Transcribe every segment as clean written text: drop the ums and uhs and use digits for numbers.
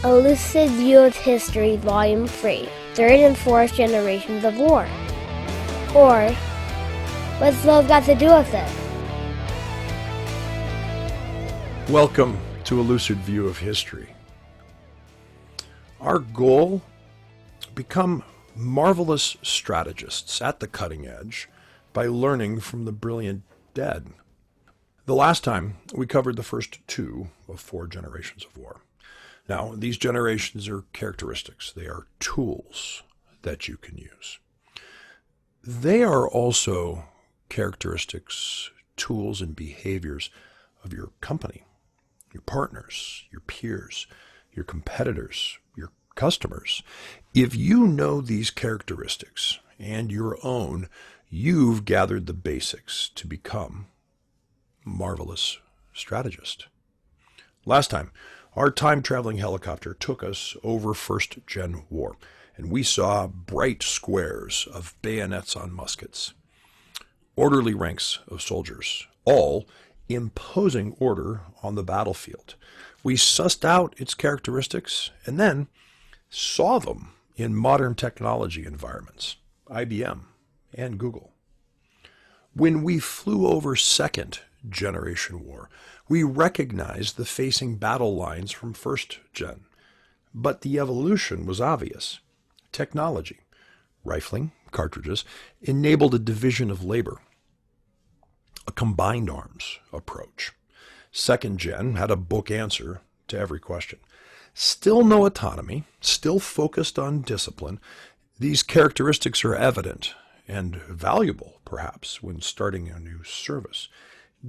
A Lucid View of History, Volume 3, Third and Fourth Generations of War. Or, what's love got to do with it? Welcome to A Lucid View of History. Our goal? Become marvelous strategists at the cutting edge by learning from the brilliant dead. The last time, we covered the first two of 4 generations of war. Now, these generations are characteristics. They are tools that you can use. They are also characteristics, tools, and behaviors of your company, your partners, your peers, your competitors, your customers. If you know these characteristics and your own, you've gathered the basics to become a marvelous strategist. Last time, our time-traveling helicopter took us over first-gen war, and we saw bright squares of bayonets on muskets, orderly ranks of soldiers, all imposing order on the battlefield. We sussed out its characteristics and then saw them in modern technology environments, IBM and Google. When we flew over second-generation war, we recognized the facing battle lines from first gen, but the evolution was obvious. Technology, rifling, cartridges, enabled a division of labor, a combined arms approach. Second gen had a book answer to every question. Still no autonomy, still focused on discipline. These characteristics are evident and valuable, perhaps, when starting a new service.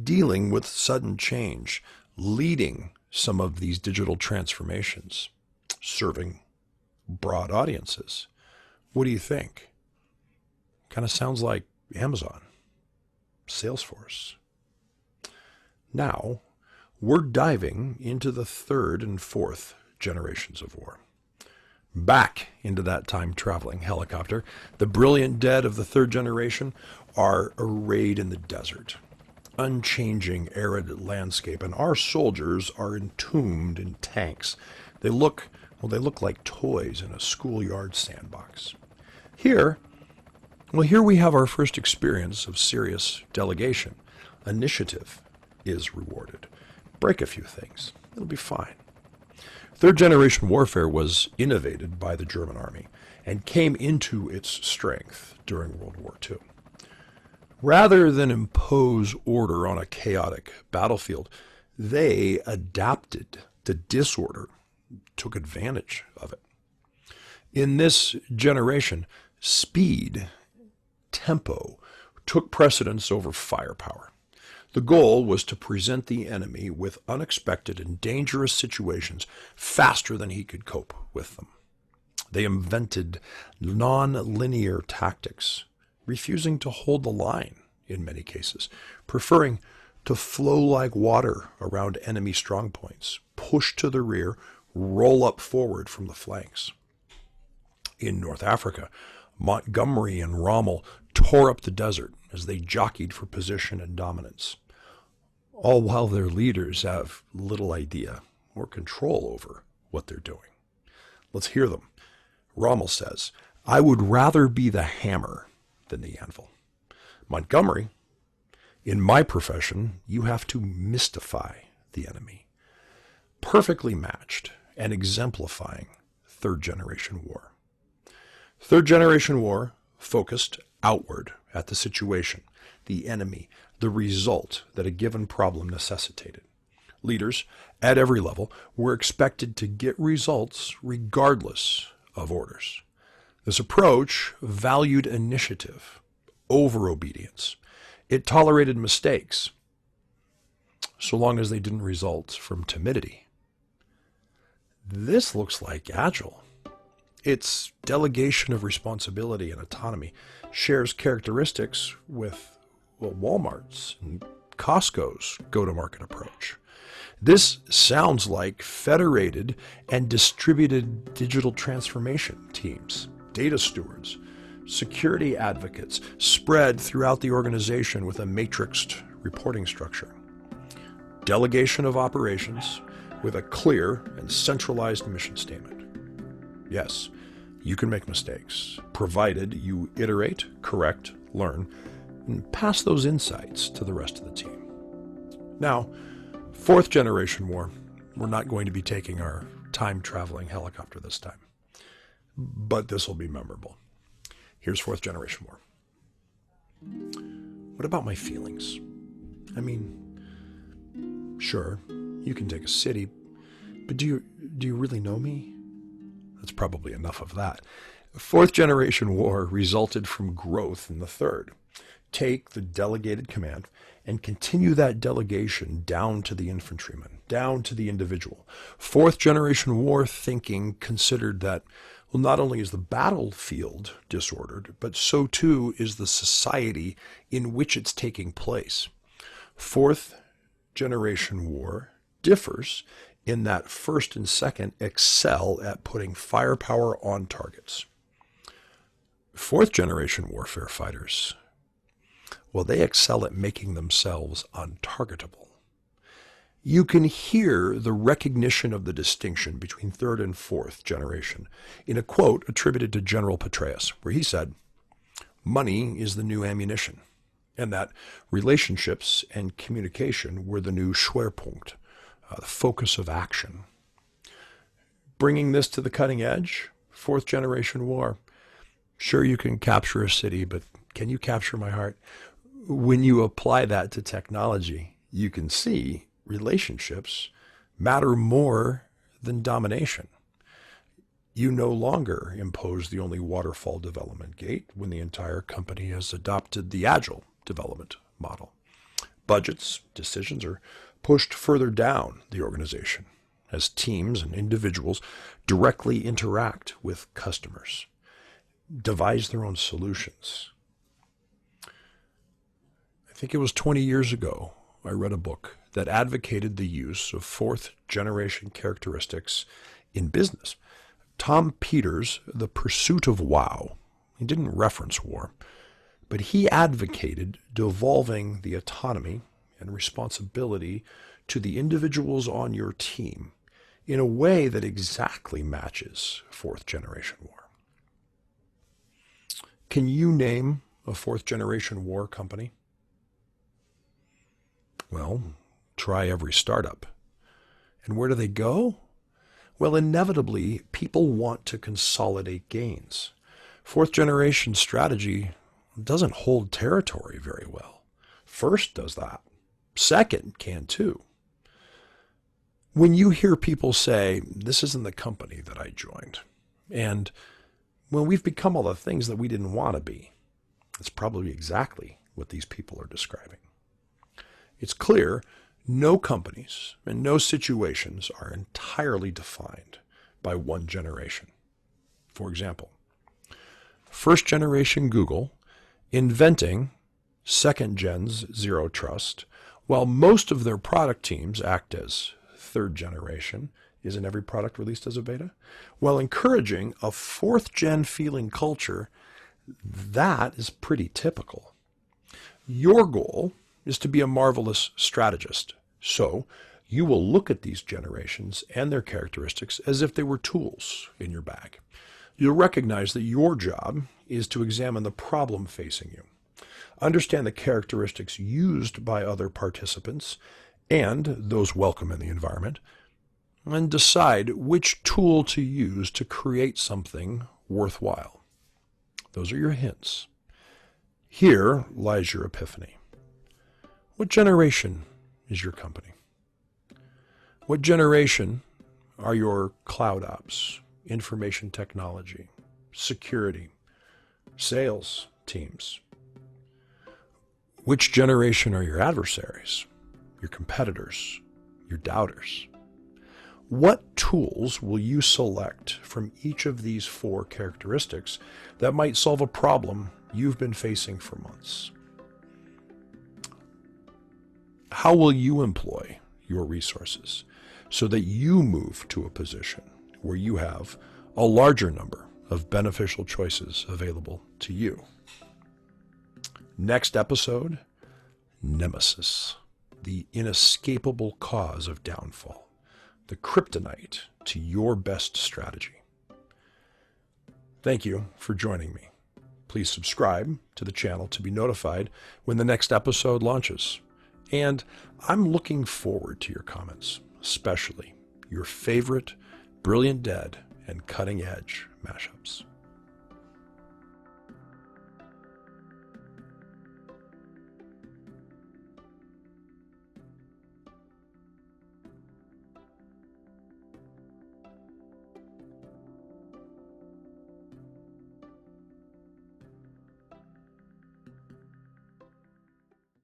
Dealing with sudden change, leading some of these digital transformations, serving broad audiences. What do you think? Kind of sounds like Amazon, Salesforce. Now, we're diving into the third and fourth generations of war. Back into that time-traveling helicopter, the brilliant dead of the third generation are arrayed in the desert. Unchanging arid landscape, and our soldiers are entombed in tanks. They look like toys in a schoolyard sandbox. Here we have our first experience of serious delegation. Initiative is rewarded. Break a few things. It'll be fine. Third generation warfare was innovated by the German army and came into its strength during World War II. Rather than impose order on a chaotic battlefield, they adapted to disorder, took advantage of it. In this generation, speed, tempo, took precedence over firepower. The goal was to present the enemy with unexpected and dangerous situations faster than he could cope with them. They invented non-linear tactics, refusing to hold the line in many cases, preferring to flow like water around enemy strongpoints, push to the rear, roll up forward from the flanks. In North Africa, Montgomery and Rommel tore up the desert as they jockeyed for position and dominance, all while their leaders have little idea or control over what they're doing. Let's hear them. Rommel says, "I would rather be the hammer than the anvil." Montgomery, "In my profession, you have to mystify the enemy." Perfectly matched and exemplifying third generation war. Third generation war focused outward at the situation, the enemy, the result that a given problem necessitated. Leaders at every level were expected to get results regardless of orders. This approach valued initiative over obedience. It tolerated mistakes, so long as they didn't result from timidity. This looks like Agile. Its delegation of responsibility and autonomy shares characteristics with Walmart's and Costco's go-to-market approach. This sounds like federated and distributed digital transformation teams, data stewards, security advocates spread throughout the organization with a matrixed reporting structure. Delegation of operations, with a clear and centralized mission statement. Yes, you can make mistakes, provided you iterate, correct, learn, and pass those insights to the rest of the team. Now, fourth generation war, we're not going to be taking our time-traveling helicopter this time, but this will be memorable. Here's fourth generation war. What about my feelings? I mean, sure, you can take a city, but do you really know me? That's probably enough of that. Fourth generation war resulted from growth in the third. Take the delegated command and continue that delegation down to the infantryman, down to the individual. Fourth generation war thinking considered that, well, not only is the battlefield disordered, but so too is the society in which it's taking place. Fourth generation war differs in that first and second excel at putting firepower on targets. Fourth generation warfare fighters, well, they excel at making themselves untargetable. You can hear the recognition of the distinction between third and fourth generation in a quote attributed to General Petraeus, where he said, "Money is the new ammunition," and that relationships and communication were the new Schwerpunkt, the focus of action. Bringing this to the cutting edge, fourth generation war. Sure, you can capture a city, but can you capture my heart? When you apply that to technology, you can see relationships matter more than domination. You no longer impose the only waterfall development gate when the entire company has adopted the agile development model. Budgets, decisions are pushed further down the organization as teams and individuals directly interact with customers, devise their own solutions. I think it was 20 years ago, I read a book that advocated the use of fourth generation characteristics in business. Tom Peters' The Pursuit of Wow, he didn't reference war, but he advocated devolving the autonomy and responsibility to the individuals on your team in a way that exactly matches fourth generation war. Can you name a fourth generation war company? Well, try every startup. And where do they go? Well, inevitably, people want to consolidate gains. Fourth generation strategy doesn't hold territory very well. First does that. Second can too. When you hear people say, "This isn't the company that I joined," and, "well, we've become all the things that we didn't want to be," that's probably exactly what these people are describing. It's clear no companies and no situations are entirely defined by one generation. For example, first generation Google inventing second gen's zero trust, while most of their product teams act as third generation. Isn't every product released as a beta? While encouraging a fourth gen feeling culture, that is pretty typical. Your goal is to be a marvelous strategist. So you will look at these generations and their characteristics as if they were tools in your bag. You'll recognize that your job is to examine the problem facing you, understand the characteristics used by other participants and those welcome in the environment, and decide which tool to use to create something worthwhile. Those are your hints. Here lies your epiphany. What generation is your company? What generation are your cloud ops, information technology, security, sales teams? Which generation are your adversaries, your competitors, your doubters? What tools will you select from each of these four characteristics that might solve a problem you've been facing for months? How will you employ your resources so that you move to a position where you have a larger number of beneficial choices available to you? Next episode, Nemesis, the inescapable cause of downfall. the kryptonite to your best strategy. Thank you for joining me. Please subscribe to the channel to be notified when the next episode launches. And I'm looking forward to your comments, especially your favorite Brilliant Dead and Cutting Edge mashups.